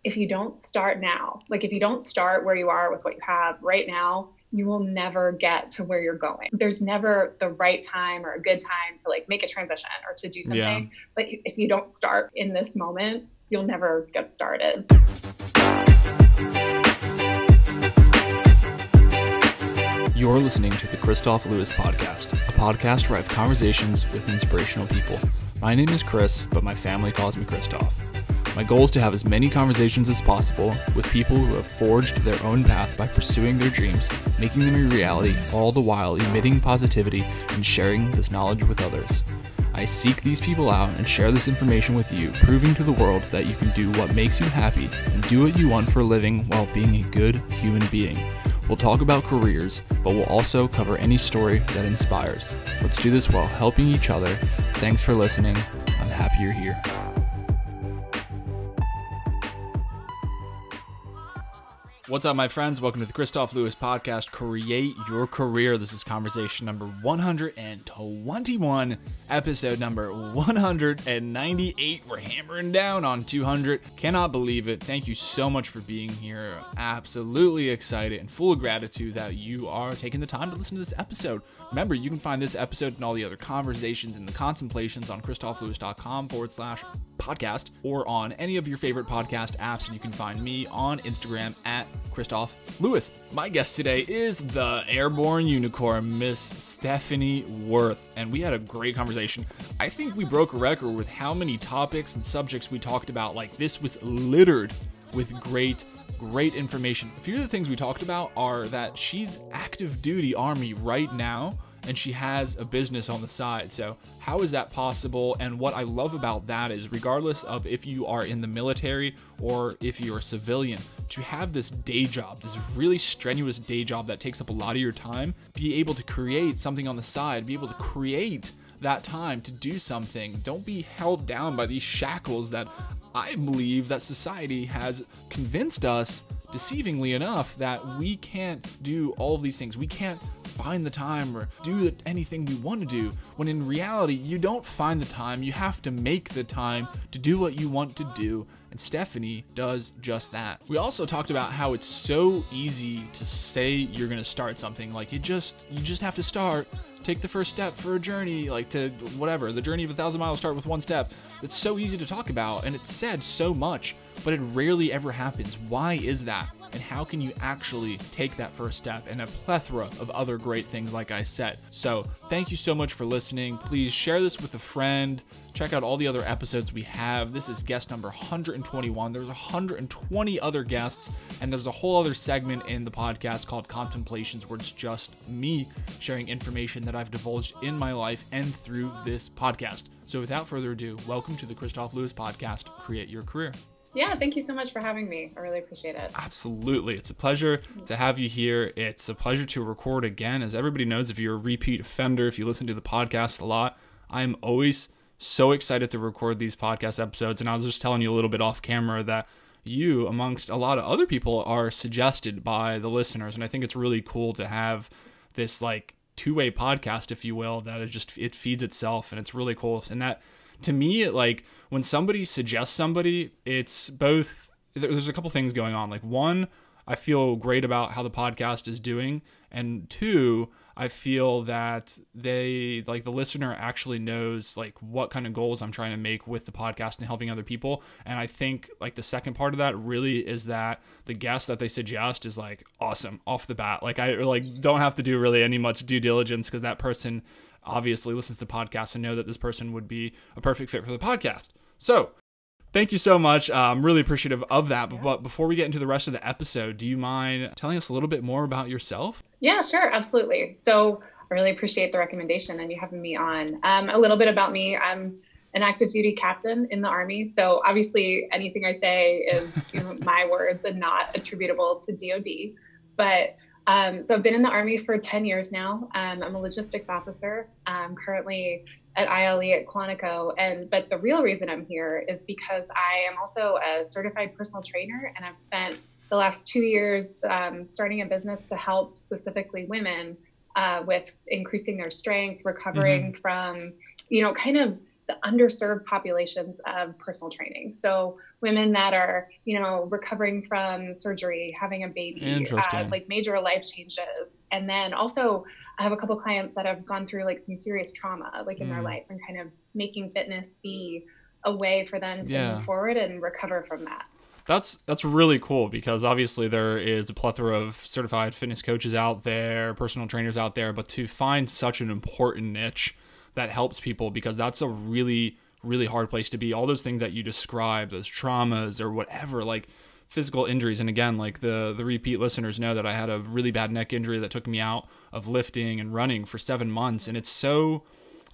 if you don't start now, like if you don't start where you are with what you have right now, you will never get to where you're going. There's never the right time or a good time to like make a transition or to do something. Yeah. But if you don't start in this moment, you'll never get started. You're listening to the Kristof Lewis podcast, a podcast where I have conversations with inspirational people. My name is Chris, but my family calls me Kristof. My goal is to have as many conversations as possible with people who have forged their own path by pursuing their dreams, making them a reality, all the while emitting positivity and sharing this knowledge with others. I seek these people out and share this information with you, proving to the world that you can do what makes you happy and do what you want for a living while being a good human being. We'll talk about careers, but we'll also cover any story that inspires. Let's do this while helping each other. Thanks for listening. I'm happy you're here. What's up, my friends? Welcome to the Kristof Lewis podcast, Create Your Career. This is conversation number 121, episode number 198. We're hammering down on 200. Cannot believe it. Thank you so much for being here. Absolutely excited and full of gratitude that you are taking the time to listen to this episode. Remember, you can find this episode and all the other conversations and the contemplations on kristoflewis.com/podcast or on any of your favorite podcast apps. And you can find me on Instagram at Kristof Lewis. My guest today is the Airborne Unicorn, Miss Stephanie Worth, and we had a great conversation. I think we broke a record with how many topics and subjects we talked about. Like, this was littered with great information. A few of the things we talked about are that she's active duty Army right now, and she has a business on the side. So how is that possible? And what I love about that is, regardless of if you are in the military or if you're a civilian, to have this day job, this really strenuous day job that takes up a lot of your time, be able to create something on the side, be able to create that time to do something. Don't be held down by these shackles that I believe that society has convinced us, deceivingly enough, that we can't do all of these things. We can't find the time or do anything we want to do, when in reality, you don't find the time. You have to make the time to do what you want to do. And Stephanie does just that. We also talked about how it's so easy to say you're going to start something. Like, you just have to start. Take the first step for a journey, like to whatever, the journey of 1,000 miles, start with one step. It's so easy to talk about, and it's said so much, but it rarely ever happens. Why is that? And how can you actually take that first step? And a plethora of other great things, like I said. So thank you so much for listening. Please share this with a friend. Check out all the other episodes we have. This is guest number 121. There's 120 other guests, and there's a whole other segment in the podcast called Contemplations, where it's just me sharing information that I've divulged in my life and through this podcast. So without further ado, welcome to the Kristof Lewis podcast, Create Your Career. Yeah, thank you so much for having me. I really appreciate it. Absolutely. It's a pleasure to have you here. It's a pleasure to record again. As everybody knows, if you're a repeat offender, if you listen to the podcast a lot, I'm always so excited to record these podcast episodes. And I was just telling you a little bit off camera that you, amongst a lot of other people, are suggested by the listeners. And I think it's really cool to have this like two-way podcast, if you will, that it feeds itself, and it's really cool. And that, to me, like, when somebody suggests somebody, it's both, there's a couple things going on. Like, one, I feel great about how the podcast is doing, and two, I feel that the listener actually knows like what kind of goals I'm trying to make with the podcast and helping other people. And I think like the second part of that really is that the guest that they suggest is like awesome off the bat. Like, I like don't have to do really any much due diligence, because that person obviously listens to podcasts and know that this person would be a perfect fit for the podcast. So thank you so much. I'm really appreciative of that. But before we get into the rest of the episode, do you mind telling us a little bit more about yourself? Yeah, sure. Absolutely. So I really appreciate the recommendation and you having me on. A little bit about me. I'm an active duty captain in the Army. So obviously anything I say is my words and not attributable to DOD. But so I've been in the Army for 10 years now. I'm a logistics officer. I'm currently at ILE at Quantico. But the real reason I'm here is because I am also a certified personal trainer, and I've spent the last 2 years starting a business to help specifically women with increasing their strength, recovering from, kind of the underserved populations of personal training. So women that are, recovering from surgery, having a baby, like major life changes. And then also I have a couple clients that have gone through like some serious trauma, like in their life, and kind of making fitness be a way for them to move forward and recover from that. That's really cool, because obviously there is a plethora of certified fitness coaches out there, personal trainers out there, but to find such an important niche that helps people, because that's a really, really hard place to be. All those things that you described, those traumas or whatever, like physical injuries. And again, like the repeat listeners know that I had a really bad neck injury that took me out of lifting and running for 7 months. And it's so,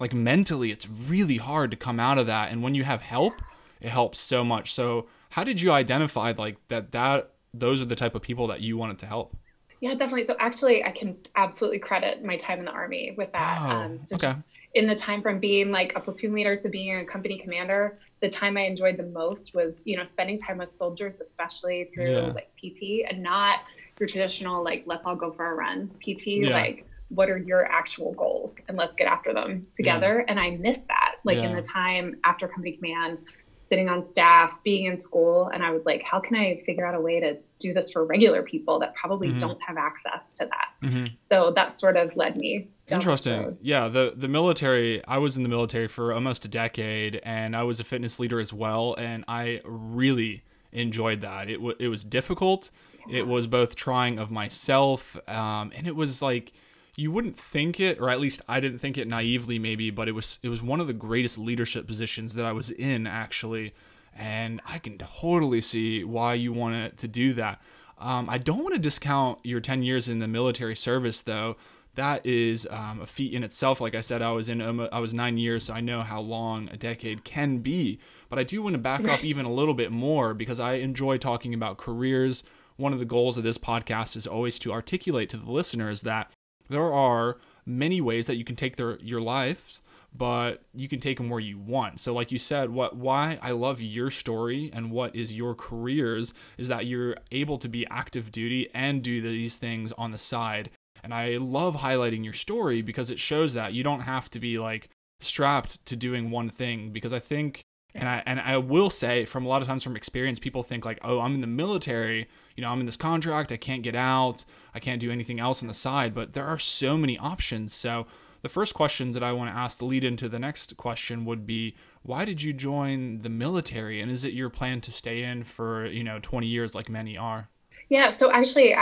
like, mentally, it's really hard to come out of that. And when you have help, it helps so much. So how did you identify like that those are the type of people that you wanted to help? Yeah, definitely. So actually, I can absolutely credit my time in the Army with that. Just in the time from being like a platoon leader to being a company commander, the time I enjoyed the most was, spending time with soldiers, especially through like PT, and not your traditional, like, let's all go for a run PT, like, what are your actual goals, and let's get after them together. And I miss that, like in the time after company command, sitting on staff, being in school, and I was like, how can I figure out a way to do this for regular people that probably don't have access to that? So that sort of led me down Interesting. Yeah, the military, I was in the military for almost a decade, and I was a fitness leader as well, and I really enjoyed that. It was difficult. It was both trying of myself, and it was like, you wouldn't think it, or at least I didn't think it naively maybe, but it was one of the greatest leadership positions that I was in, actually. And I can totally see why you want to do that. I don't want to discount your 10 years in the military service, though. That is a feat in itself. Like I said, I was 9 years, so I know how long a decade can be. But I do want to back up even a little bit more, because I enjoy talking about careers. One of the goals of this podcast is always to articulate to the listeners that there are many ways that you can take your lives, but you can take them where you want. So like you said, why I love your story and what is your careers is that you're able to be active duty and do these things on the side. And I love highlighting your story because it shows that you don't have to be like strapped to doing one thing, because I think, and I will say, from a lot of times from experience, people think like, oh, I'm in the military, I'm in this contract, I can't get out, I can't do anything else on the side, but there are so many options. So the first question that I want to ask to lead into the next question would be, why did you join the military? And is it your plan to stay in for, 20 years like many are? Yeah, so actually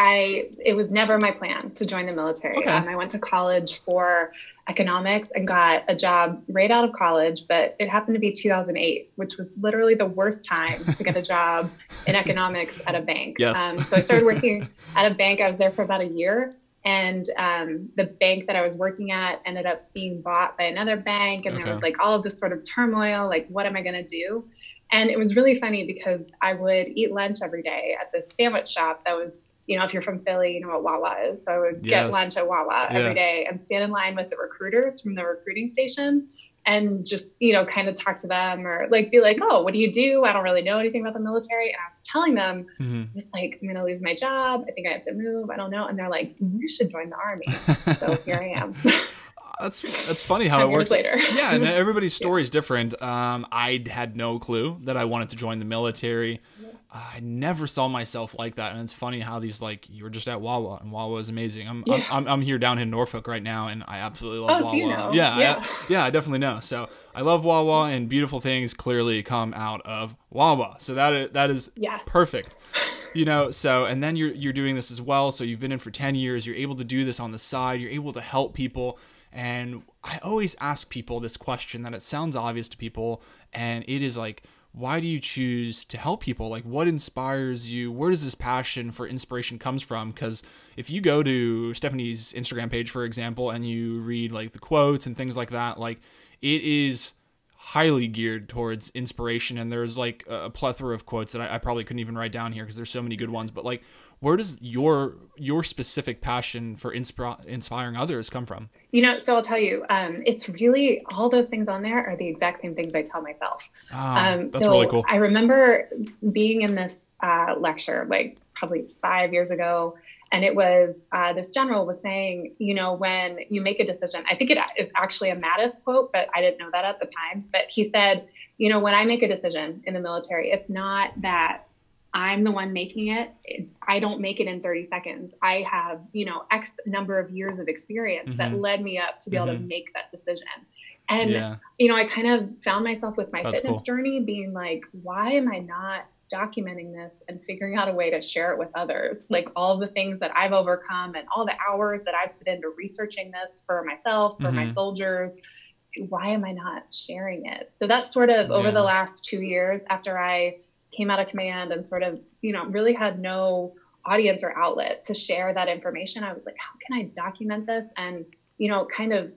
it was never my plan to join the military. Okay. I went to college for economics and got a job right out of college, but it happened to be 2008, which was literally the worst time to get a job in economics at a bank. Yes. So I started working at a bank. I was there for about a year, and the bank that I was working at ended up being bought by another bank, and there was like all of this sort of turmoil, like, what am I going to do? And it was really funny because I would eat lunch every day at this sandwich shop that was, if you're from Philly, you know what Wawa is. So I would get lunch at Wawa every day and stand in line with the recruiters from the recruiting station and just, kind of talk to them, or like be like, oh, what do you do? I don't really know anything about the military. And I was telling them, just like, I'm going to lose my job. I think I have to move. I don't know. And they're like, you should join the Army. So here I am. That's funny how it works. Later. Yeah, and everybody's story is different. I had no clue that I wanted to join the military. I never saw myself like that, and it's funny how these, like, you were just at Wawa, and Wawa is amazing. I'm here down in Norfolk right now, and I absolutely love Wawa. So you know. I definitely know. So I love Wawa, and beautiful things clearly come out of Wawa. So that is perfect. So, and then you're doing this as well. So you've been in for 10 years. You're able to do this on the side. You're able to help people. And I always ask people this question that it sounds obvious to people, and it is like, why do you choose to help people? Like, what inspires you? Where does this passion for inspiration comes from? Because if you go to Stephanie's Instagram page, for example, and you read like the quotes and things like that, like, it is highly geared towards inspiration. And there's like a plethora of quotes that I probably couldn't even write down here because there's so many good ones. But like, where does your specific passion for inspiring others come from? So I'll tell you, it's really, all those things on there are the exact same things I tell myself. That's really cool. I remember being in this lecture, like probably 5 years ago, And it was, this general was saying, when you make a decision, I think it is actually a Mattis quote, but I didn't know that at the time. But he said, when I make a decision in the military, it's not that I'm the one making it. I don't make it in 30 seconds. I have, X number of years of experience that led me up to be able to make that decision. And, I kind of found myself with my fitness journey being like, why am I not documenting this and figuring out a way to share it with others? Like all the things that I've overcome and all the hours that I've put into researching this for myself, for my soldiers. Why am I not sharing it? So that's sort of over the last 2 years after I came out of command and sort of, really had no audience or outlet to share that information. I was like, how can I document this and, kind of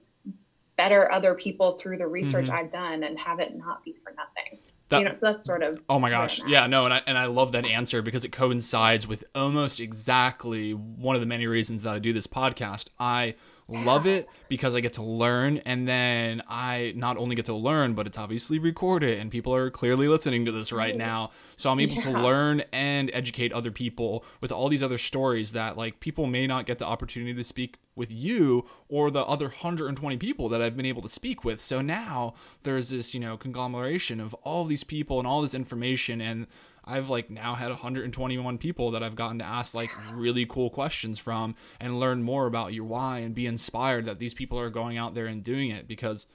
better other people through the research I've done and have it not be for nothing. So that's sort of. Oh my gosh. Yeah, no. And I love that answer because it coincides with almost exactly one of the many reasons that I do this podcast. I love it because I get to learn, and then I not only get to learn, but it's obviously recorded and people are clearly listening to this right now. So I'm able to learn and educate other people with all these other stories that like people may not get the opportunity to speak with you or the other 120 people that I've been able to speak with. So now there's this, conglomeration of all these people and all this information, and I've like now had 121 people that I've gotten to ask like really cool questions from and learn more about your why and be inspired that these people are going out there and doing it. Because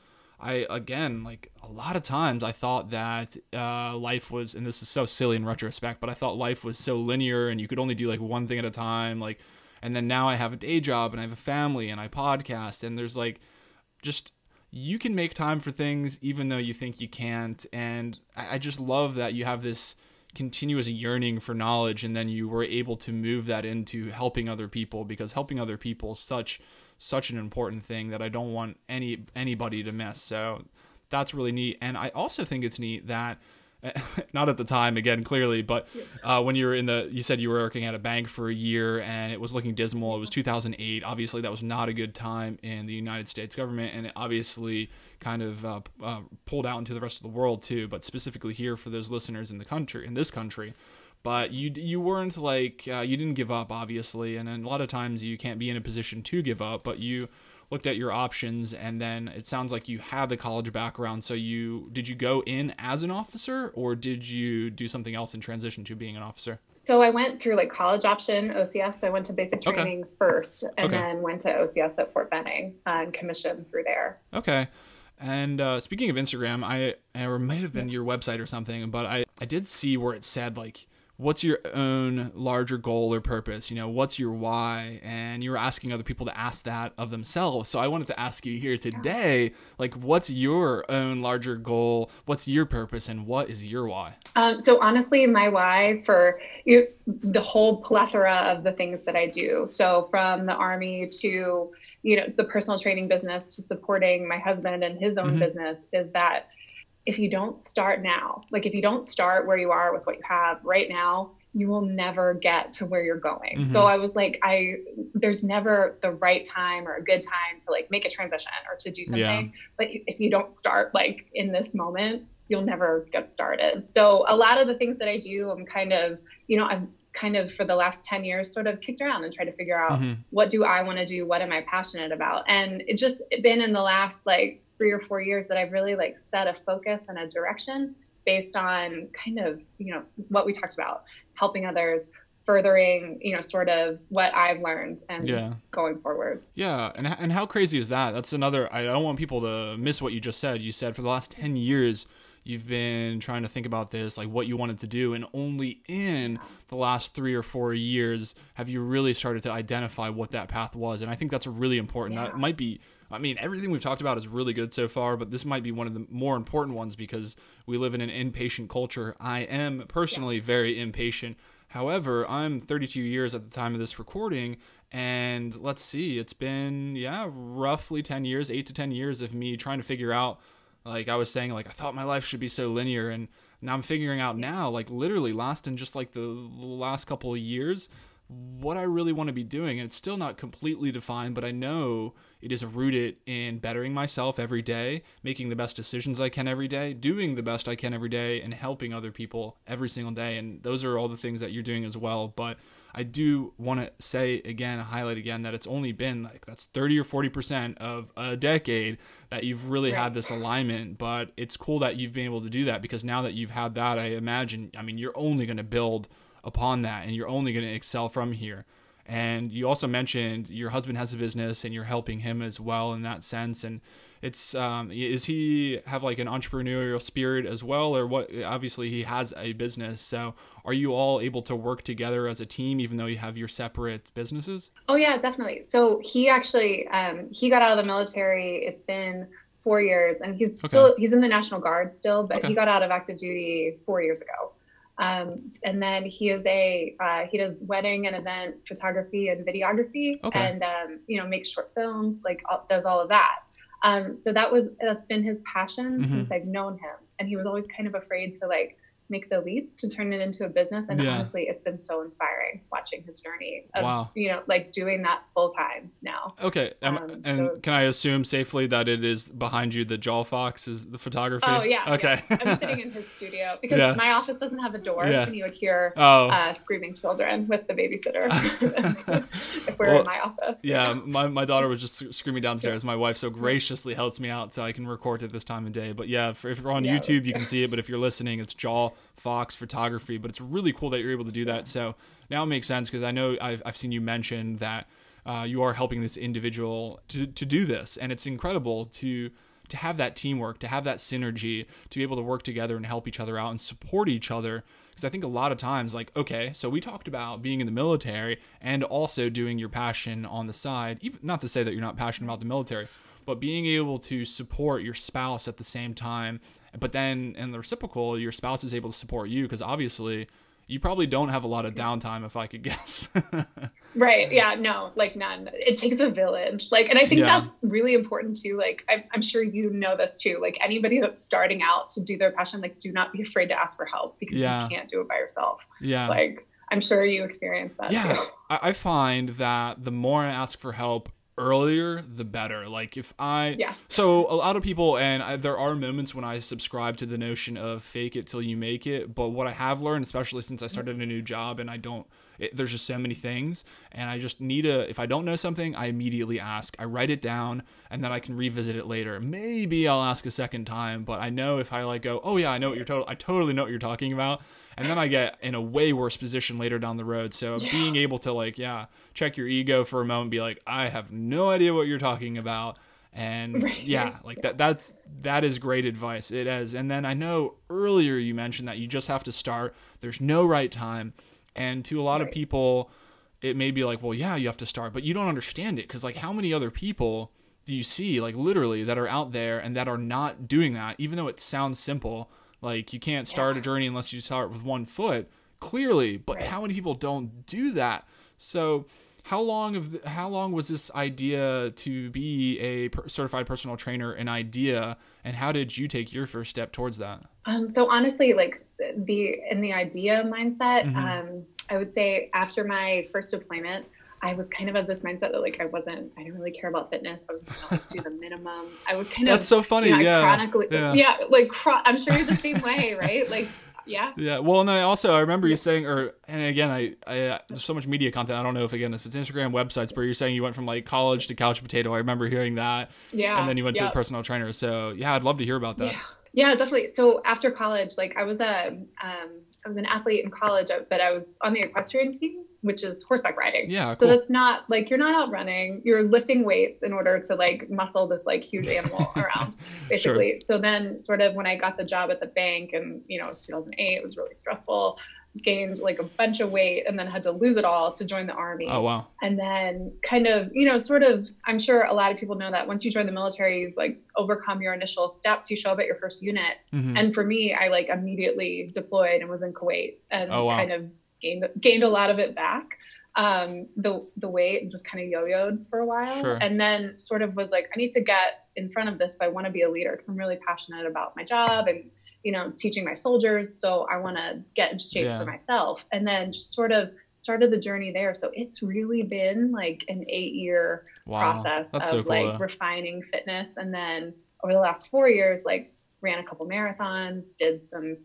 again, like a lot of times I thought that life was, and this is so silly in retrospect, but I thought life was so linear and you could only do like one thing at a time. Like, and then now I have a day job and I have a family and I podcast, and there's like just, you can make time for things even though you think you can't. And I just love that you have this continuous yearning for knowledge, and then you were able to move that into helping other people, because helping other people is such an important thing that I don't want anybody to miss. So that's really neat. And I also think it's neat that not at the time, again, clearly, but when you were you said you were working at a bank for a year and it was looking dismal. It was 2008. Obviously, that was not a good time in the United States government, and it obviously kind of pulled out into the rest of the world too, but specifically here for those listeners in this country. But you weren't like, you didn't give up, obviously, and a lot of times you can't be in a position to give up, but you looked at your options, and then it sounds like you had the college background. So did you go in as an officer, or did you do something else in transition to being an officer? So I went through like college option, OCS. So I went to basic training first, and then went to OCS at Fort Benning and commissioned through there. Okay. And speaking of Instagram, or it might have been your website or something, but I did see where it said like, what's your own larger goal or purpose? What's your why? And you were asking other people to ask that of themselves. So I wanted to ask you here today, like, what's your own larger goal? What's your purpose? And what is your why? So honestly, my why for the whole plethora of the things that I do. So from the Army to, the personal training business to supporting my husband and his own business, is that if you don't start now, like if you don't start where you are with what you have right now, you will never get to where you're going. So I was like, there's never the right time or a good time to like make a transition or to do something. But if you don't start like in this moment, you'll never get started. So a lot of the things that I do, I'm kind of, I've kind of for the last 10 years sort of kicked around and tried to figure out what do I want to do? What am I passionate about? And it just been in the last like 3 or 4 years that I've really like set a focus and a direction based on kind of, what we talked about, helping others, furthering, sort of what I've learned and going forward. Yeah. And how crazy is that? That's another, I don't want people to miss what you just said. You said for the last 10 years, you've been trying to think about this, like what you wanted to do. And only in the last 3 or 4 years have you really started to identify what that path was. And I think that's really important. That might be, everything we've talked about is really good so far, but this might be one of the more important ones because we live in an impatient culture. I am personally very impatient. However, I'm 32 years at the time of this recording, and let's see, it's been, roughly 10 years, 8 to 10 years of me trying to figure out, like I was saying, like I thought my life should be so linear, and now I'm figuring out now, like literally in just like the last couple of years, what I really want to be doing. And it's still not completely defined, but I know it is rooted in bettering myself every day, making the best decisions I can every day, doing the best I can every day, and helping other people every single day. And those are all the things that you're doing as well. But I do want to say again, highlight again, that it's only been like, that's 30 or 40% of a decade that you've really had this alignment. But it's cool that you've been able to do that, because now that you've had that, I imagine, I mean, you're only going to build upon that, and you're only going to excel from here. And you also mentioned your husband has a business and you're helping him as well in that sense. And it's, is he have like an entrepreneurial spirit as well, or what? Obviously he has a business. So are you all able to work together as a team, even though you have your separate businesses? Oh yeah, definitely. So he actually, he got out of the military. It's been 4 years, and he's he's in the National Guard still, but he got out of active duty 4 years ago. And then he is he does wedding and event photography and videography, and, makes short films, does all of that. So that's been his passion since I've known him. And he was always kind of afraid to make the leap to turn it into a business. And honestly, it's been so inspiring watching his journey of, doing that full time now. Okay. And can I assume safely that it is behind you, the Jaw Fox is the photography? Oh yeah. Okay. Yeah. I'm sitting in his studio because my office doesn't have a door, and you would hear screaming children with the babysitter if we're in my office. Yeah. My daughter was just screaming downstairs. My wife so graciously helps me out so I can record at this time of day. But yeah, if you're on YouTube, you can see it. But if you're listening, it's Jaw Fox Photography. But it's really cool that you're able to do that. So now it makes sense, because I know I've seen you mention that you are helping this individual to do this, and it's incredible to have that teamwork, to have that synergy, to be able to work together and help each other out and support each other. Because I think a lot of times, so we talked about being in the military and also doing your passion on the side, even not to say that you're not passionate about the military, but being able to support your spouse at the same time. But then in the reciprocal, your spouse is able to support you, because obviously you probably don't have a lot of downtime, if I could guess. Right. Yeah. No, none. It takes a village. And I think that's really important too. I'm sure you know this too. Anybody that's starting out to do their passion, do not be afraid to ask for help, because you can't do it by yourself. Yeah. I'm sure you experience that too. I find that the more I ask for help earlier, the better. So a lot of people, and there are moments when I subscribe to the notion of fake it till you make it, but what I have learned, especially since I started a new job and there's just so many things, and I just if I don't know something, I immediately ask. I write it down, and then I can revisit it later. Maybe I'll ask a second time, but I know if I go, oh yeah, I totally know what you're talking about. And then I get in a way worse position later down the road. So being able to check your ego for a moment, be like, I have no idea what you're talking about. And that is great advice. It is. And then I know earlier you mentioned that you just have to start. There's no right time. And to a lot of people, it may be like, well, yeah, you have to start, but you don't understand it. Because how many other people do you see, literally, that are out there and that are not doing that, even though it sounds simple? You can't start a journey unless you start with one foot, clearly. But how many people don't do that? So how long was this idea to be a certified personal trainer an idea, and how did you take your first step towards that? So honestly, in the idea mindset, I would say after my first deployment, I was kind of of this mindset that I didn't really care about fitness. I was just gonna do the minimum. I would kind of, that's so funny. Chronically, I'm sure you're the same way, right? Yeah. Well, and I remember you saying, and again, I there's so much media content. I don't know if it's Instagram, websites, but you're saying you went from college to couch potato. I remember hearing that. Yeah. And then you went to a personal trainer. So yeah, I'd love to hear about that. Yeah, definitely. So after college, I was an athlete in college, but I was on the equestrian team, which is horseback riding. Yeah. Cool. So that's not you're not out running, you're lifting weights in order to muscle this huge animal around, basically. Sure. So then sort of when I got the job at the bank and, 2008, it was really stressful, gained a bunch of weight and then had to lose it all to join the Army. Oh, wow. And then kind of, I'm sure a lot of people know that once you join the military, you overcome your initial steps, you show up at your first unit. Mm-hmm. And for me, I immediately deployed and was in Kuwait and kind of gained a lot of it back. The weight, and just kind of yo-yoed for a while. Sure. And then sort of was I need to get in front of this if I want to be a leader, because I'm really passionate about my job and teaching my soldiers. So I want to get into shape for myself. And then just sort of started the journey there. So it's really been like an 8-year process That's of so cool, like refining fitness. And then over the last 4 years, like ran a couple marathons, did some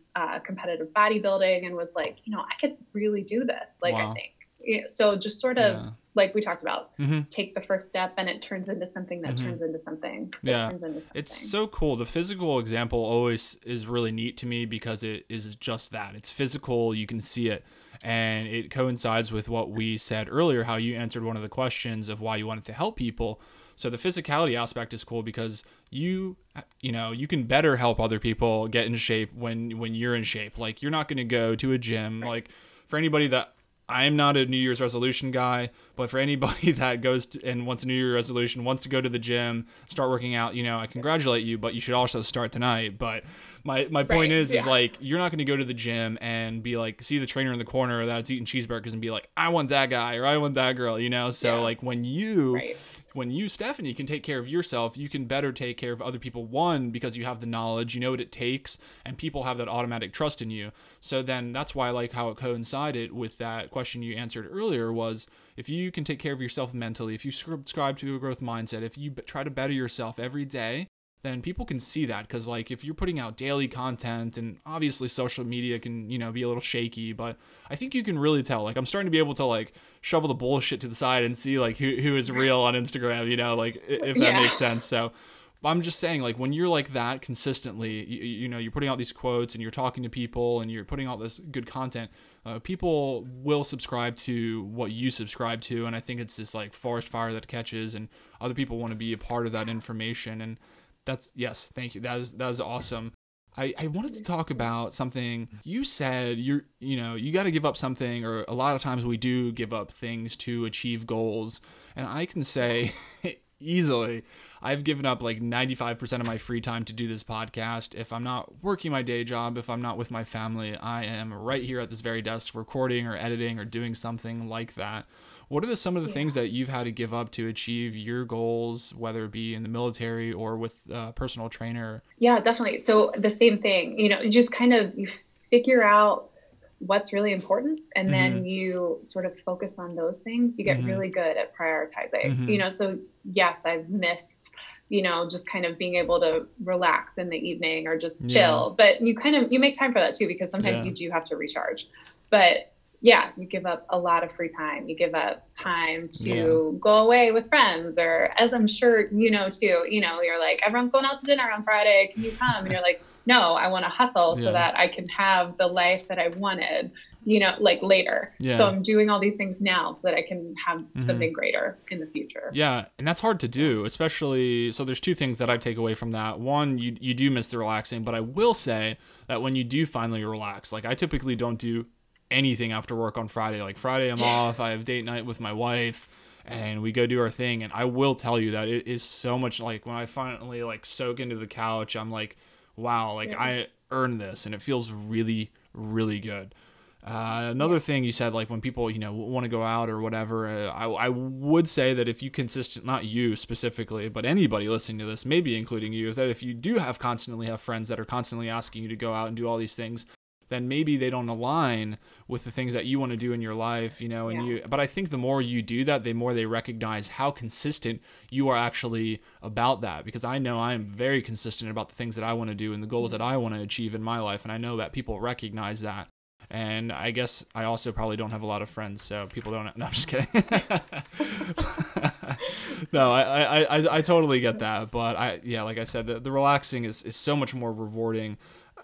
competitive bodybuilding, and was like, you know, I could really do this. Like, I think, you know, so just sort of like we talked about, take the first step and it turns into something that turns into something. Turns into something. It's so cool. The physical example always is really neat to me because it is just that. It's physical. You can see it. And it coincides with what we said earlier, how you answered one of the questions of why you wanted to help people. So the physicality aspect is cool because you know, you can better help other people get in shape when you're in shape. Like, you're not going to go to a gym. Like, for anybody that, I'm not a New Year's resolution guy, but for anybody that goes to, and wants a New Year's resolution, wants to go to the gym, start working out, you know, I congratulate you, but you should also start tonight. But my point is like, you're not going to go to the gym and be like, see the trainer in the corner that's eating cheeseburgers and be like, I want that guy or I want that girl, you know? So like when you, Stephanie, can take care of yourself, you can better take care of other people. One, because you have the knowledge, you know what it takes, and people have that automatic trust in you. So then that's why I like how it coincided with that question you answered earlier was, if you can take care of yourself mentally, if you subscribe to a growth mindset, if you try to better yourself every day, then people can see that. Because like, if you're putting out daily content, and obviously social media can, you know, be a little shaky, but I think you can really tell. Like, I'm starting to be able to like shovel the bullshit to the side and see like who is real on Instagram, you know, like if that makes sense. So I'm just saying, like, when you're like that consistently, you know, you're putting out these quotes and you're talking to people and you're putting out this good content, people will subscribe to what you subscribe to. And I think it's this like forest fire that catches, and other people want to be a part of that information. And that's, yes, thank you. That is awesome. I wanted to talk about something you said. You know, you got to give up something, or a lot of times we do give up things to achieve goals. And I can say easily, I've given up like 95% of my free time to do this podcast. If I'm not working my day job, if I'm not with my family, I am right here at this very desk recording or editing or doing something like that. What are some of the things that you've had to give up to achieve your goals, whether it be in the military or with a personal trainer? Yeah, definitely. So the same thing, you know, just kind of, you figure out what's really important, and then you sort of focus on those things. You get really good at prioritizing, you know. So yes, I've missed, you know, just kind of being able to relax in the evening or just chill, but you make time for that too, because sometimes you do have to recharge. But yeah, you give up a lot of free time. You give up time to go away with friends, or, as I'm sure you know too, you know, you're like, everyone's going out to dinner on Friday, can you come? And you're like, no, I want to hustle so that I can have the life that I wanted, you know, like later. So I'm doing all these things now so that I can have something greater in the future. Yeah. And that's hard to do, especially. So there's two things that I take away from that. One, you do miss the relaxing, but I will say that when you do finally relax, like, I typically don't do anything after work on Friday. Like, Friday I'm off, I have date night with my wife, and we go do our thing. And I will tell you that it is so much, like, when I finally like soak into the couch, I'm like, wow, like I earned this, and it feels really, really good. Another thing you said, like, when people, you know, want to go out or whatever, I would say that if you not you specifically, but anybody listening to this, maybe including you, that if you do constantly have friends that are constantly asking you to go out and do all these things, then maybe they don't align with the things that you want to do in your life, you know, and but I think the more you do that, the more they recognize how consistent you are actually about that. Because I know I am very consistent about the things that I want to do and the goals that I want to achieve in my life. And I know that people recognize that. And I guess I also probably don't have a lot of friends, so people don't, no, I'm just kidding. No, I totally get that. But like I said, the relaxing is so much more rewarding.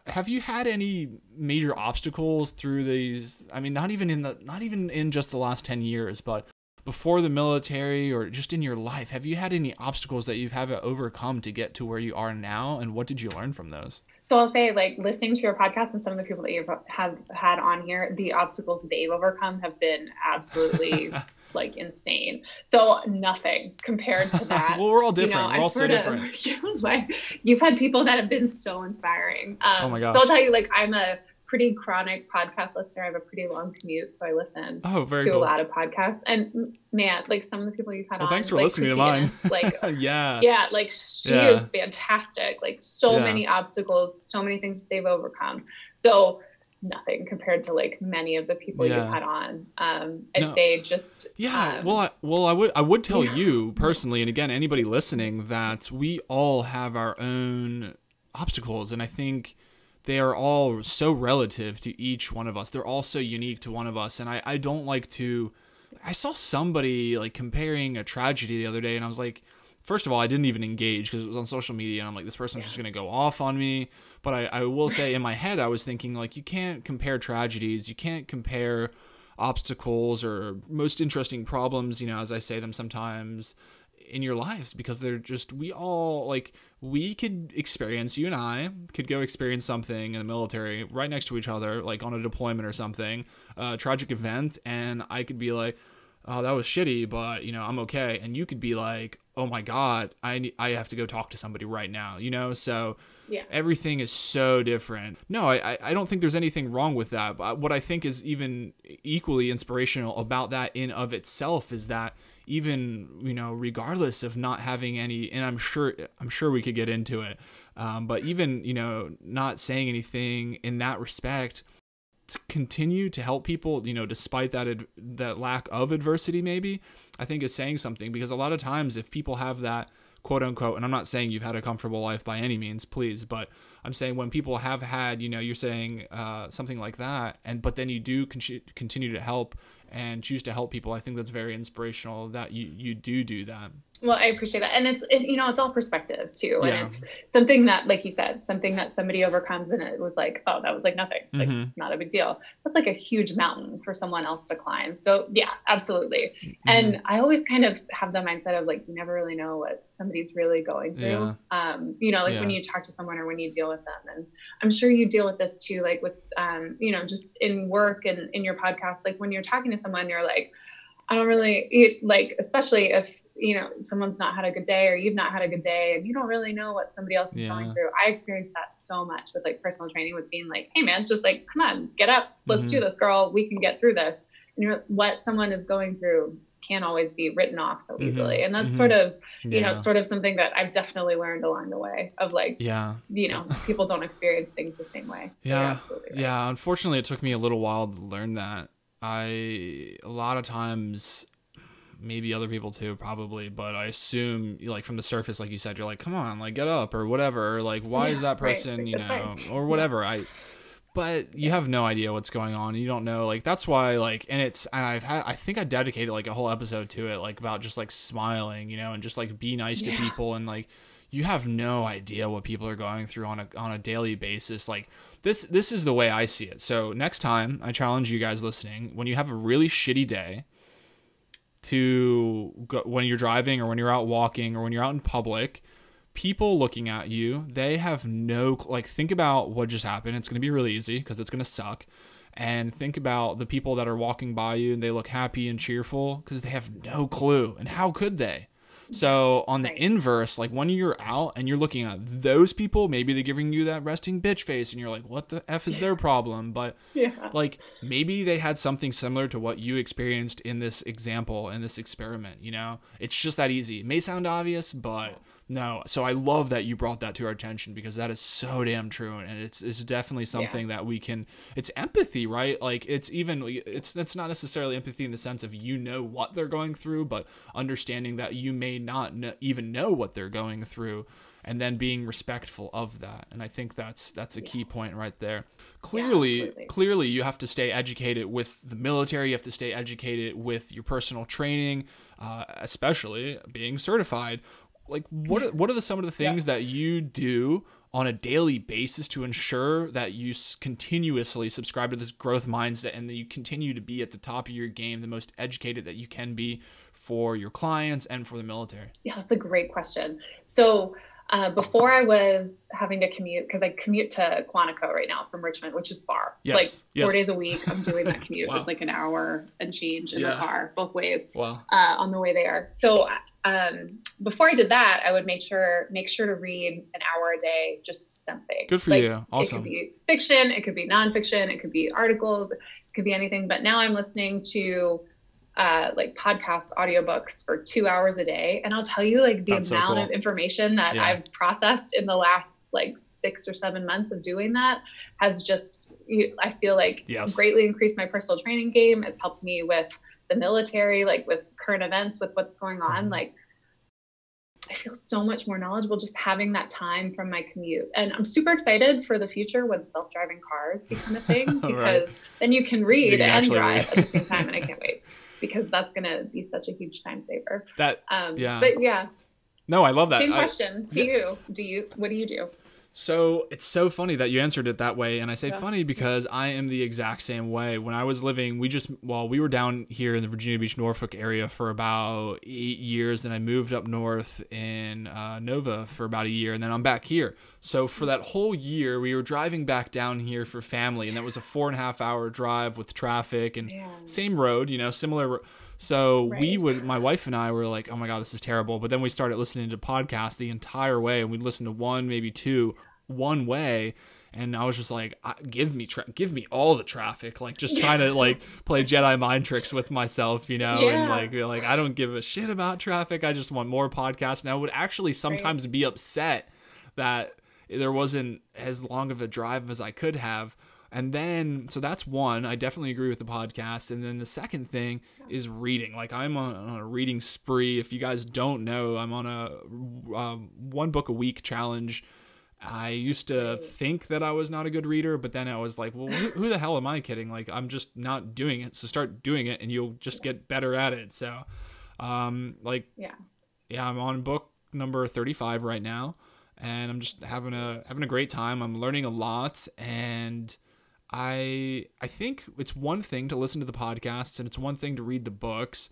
Have you had any major obstacles through these? I mean, not even in just the last 10 years, but before the military or just in your life, have you had any obstacles that you've had to overcome to get to where you are now? And what did you learn from those? So I'll say, like, listening to your podcast and some of the people that you have had on here, the obstacles they've overcome have been absolutely like insane. So nothing compared to that. Well, we're all different. You know, we're all so different. You've had people that have been so inspiring. Oh my gosh. So I'll tell you, like, I'm a pretty chronic podcast listener. I have a pretty long commute, so I listen to a lot of podcasts. And man, like, some of the people you've had on. Thanks for like listening to Christina, mine. Like, yeah, like she is fantastic. Like, so many obstacles, so many things that they've overcome. So nothing compared to like many of the people you've had on. And No. they just, I would tell you personally, and again, anybody listening, that we all have our own obstacles. And I think they are all so relative to each one of us. They're all so unique to one of us. And I don't like to, I saw somebody like comparing a tragedy the other day, and I was like, first of all, I didn't even engage because it was on social media, and I'm like, this person's just going to go off on me. But I will say in my head, I was thinking like, you can't compare tragedies. You can't compare obstacles or most interesting problems, you know, as I say them sometimes, in your lives, because they're just, we all, like, we could experience, you and I could go experience something in the military right next to each other, like on a deployment or something, a tragic event, and I could be like, oh, that was shitty, but, you know, I'm okay. And you could be like, oh my God, I have to go talk to somebody right now, you know? So everything is so different. No, I don't think there's anything wrong with that. But what I think is even equally inspirational about that in of itself is that even, you know, regardless of not having any, and I'm sure we could get into it, but even, you know, not saying anything in that respect, to continue to help people, you know, despite that lack of adversity, maybe, I think is saying something. Because a lot of times if people have that quote unquote, and I'm not saying you've had a comfortable life by any means, please, but I'm saying when people have had, you know, you're saying something like that, but then you do continue to help and choose to help people, I think that's very inspirational that you do that. Well, I appreciate that. And you know, it's all perspective too. And it's something that, like you said, something that somebody overcomes and it was like, oh, that was like nothing, like not a big deal. That's like a huge mountain for someone else to climb. So yeah, absolutely. And I always kind of have the mindset of like, you never really know what somebody's really going through. You know, like when you talk to someone or when you deal with them, and I'm sure you deal with this too, like with, you know, just in work and in your podcast, like when you're talking to someone, you're like, I don't really like, especially if, you know, someone's not had a good day or you've not had a good day and you don't really know what somebody else is going through. I experienced that so much with like personal training, with being like, hey man, just like, come on, get up. Let's do this, girl. We can get through this. And what someone is going through can't always be written off so easily. And that's sort of, you know, sort of something that I've definitely learned along the way of like, you know, people don't experience things the same way. So absolutely right. Unfortunately, it took me a little while to learn that. A lot of times, maybe other people too, probably, but I assume, like, from the surface, like you said, you're like, come on, like, get up or whatever, or like, why is that person, you know, or whatever. But you have no idea what's going on. You don't know, like, that's why, like, and I think I dedicated like a whole episode to it, like about just like smiling, you know, and just like be nice to people. And like, you have no idea what people are going through on a daily basis. Like, this is the way I see it. So next time, I challenge you guys listening, when you have a really shitty day, to go, when you're driving or when you're out walking or when you're out in public, people looking at you, they have no, like, think about what just happened. It's going to be really easy because it's going to suck. And think about the people that are walking by you and they look happy and cheerful because they have no clue. And how could they? So on the inverse, like when you're out and you're looking at those people, maybe they're giving you that resting bitch face and you're like, what the F is their problem? But like maybe they had something similar to what you experienced in this example, in this experiment, you know, it's just that easy. It may sound obvious, but no. So I love that you brought that to our attention because that is so damn true. And it's definitely something that we can, it's empathy, right? Like it's not necessarily empathy in the sense of, you know, what they're going through, but understanding that you may not even know what they're going through and then being respectful of that. And I think that's a key point right there. Clearly you have to stay educated with the military. You have to stay educated with your personal training, especially being certified. Like what are some of the things that you do on a daily basis to ensure that you continuously subscribe to this growth mindset and that you continue to be at the top of your game, the most educated that you can be for your clients and for the military? Yeah, that's a great question. So before I was having to commute, because I commute to Quantico right now from Richmond, which is far. Like 4 days a week, I'm doing that commute. It's like an hour and change in the car both ways on the way there. So before I did that, I would make sure to read an hour a day, just something. Good for you. Awesome. It could be fiction, it could be nonfiction, it could be articles, it could be anything. But now I'm listening to like podcast audiobooks for 2 hours a day. And I'll tell you, like, the amount of information that I've processed in the last like 6 or 7 months of doing that has just I feel like greatly increased my personal training game. It's helped me with the military, like with current events, with what's going on. Like, I feel so much more knowledgeable just having that time from my commute. And I'm super excited for the future when self-driving cars become a thing, because then you can read and drive at the same time. And I can't wait, because that's going to be such a huge time saver. But yeah. No, I love that. Same question to you. What do you do? So it's so funny that you answered it that way. And I say funny because I am the exact same way. When I was living, we were down here in the Virginia Beach, Norfolk area for about 8 years. And I moved up north in Nova for about a year. And then I'm back here. So for that whole year, we were driving back down here for family. And that was a 4.5 hour drive with traffic and same road, similar. So my wife and I were like, oh my God, this is terrible. But then we started listening to podcasts the entire way, and we'd listen to one, maybe two, one way. And I was just like, give me all the traffic, like just trying to like play Jedi mind tricks with myself, and like, I don't give a shit about traffic. I just want more podcasts. And I would actually sometimes be upset that there wasn't as long of a drive as I could have. And then, so that's one, I definitely agree with the podcast. And then the second thing is reading. Like, I'm on a reading spree. If you guys don't know, I'm on a 1 book a week challenge. I used to think that I was not a good reader, but then I was like, well, who the hell am I kidding? Like, I'm just not doing it. So start doing it and you'll just get better at it. So, I'm on book number 35 right now, and I'm just having a great time. I'm learning a lot, and I think it's one thing to listen to the podcasts and it's one thing to read the books,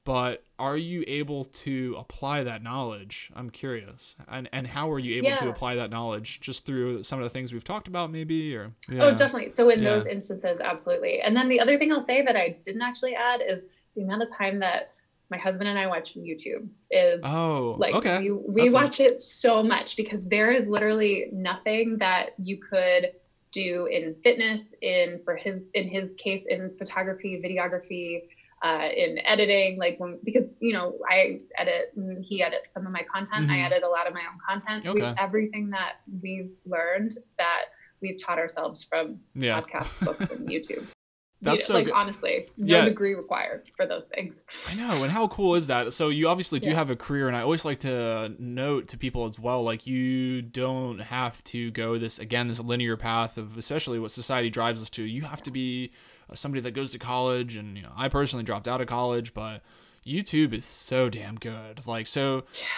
but are you able to apply that knowledge? I'm curious. And how are you able to apply that knowledge? Just through some of the things we've talked about maybe, or? Yeah. Oh, definitely. So in those instances, absolutely. And then the other thing I'll say that I didn't actually add is the amount of time that my husband and I watch YouTube is we watch it so much, because there is literally nothing that you could do in fitness, in his case, in photography, videography, in editing, because I edit and he edits some of my content. I edit a lot of my own content. Everything that we've learned, that we've taught ourselves from podcasts, books, and YouTube. That's so good. Honestly, no degree required for those things. I know. And how cool is that? So you obviously do have a career, and I always like to note to people as well, like, you don't have to go this linear path of, especially what society drives us to. You have to be somebody that goes to college, and I personally dropped out of college, but YouTube is so damn good.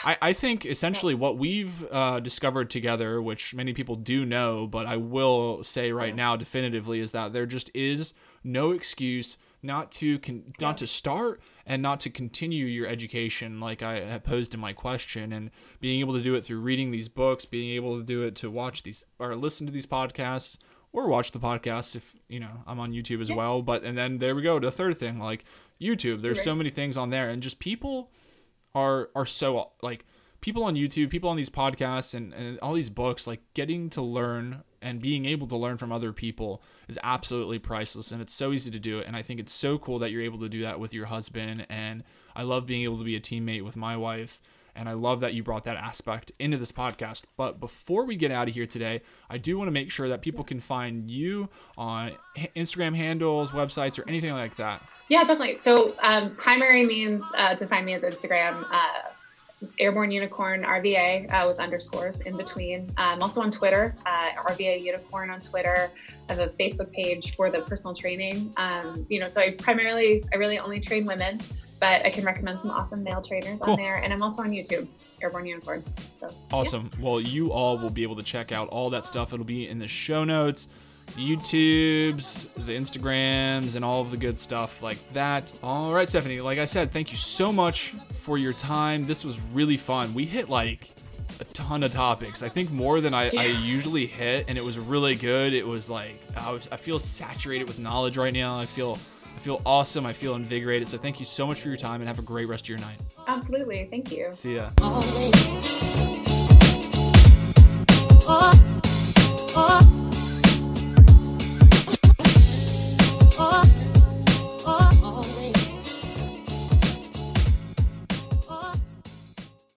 I think essentially what we've discovered together, which many people do know, but I will say right now definitively, is that there just is no excuse not to start and not to continue your education, like I posed in my question, and being able to do it through reading these books, being able to do it to watch these or listen to these podcasts, or watch the podcast if I'm on YouTube as well. And then there we go, the third thing, like YouTube, there's so many things on there, and just people are so, like, people on YouTube, people on these podcasts and all these books, like, getting to learn and being able to learn from other people is absolutely priceless, and it's so easy to do it. And I think it's so cool that you're able to do that with your husband, and I love being able to be a teammate with my wife. And I love that you brought that aspect into this podcast. But before we get out of here today, I do want to make sure that people can find you on Instagram handles, websites, or anything like that. Yeah, definitely. So primary means to find me is Instagram, Airborne Unicorn RVA with underscores in between. I'm also on Twitter, RVA Unicorn on Twitter. I have a Facebook page for the personal training. So I really only train women, but I can recommend some awesome male trainers on there. And I'm also on YouTube, Airborne Unicorn. So awesome. Yeah. Well, you all will be able to check out all that stuff. It'll be in the show notes, the YouTubes, the Instagrams, and all of the good stuff like that. All right, Stephanie, like I said, thank you so much for your time. This was really fun. We hit like a ton of topics. I think more than I usually hit, and it was really good. It was like, I feel saturated with knowledge right now. I feel awesome. I feel invigorated. So thank you so much for your time, and have a great rest of your night. Absolutely. Thank you. See ya.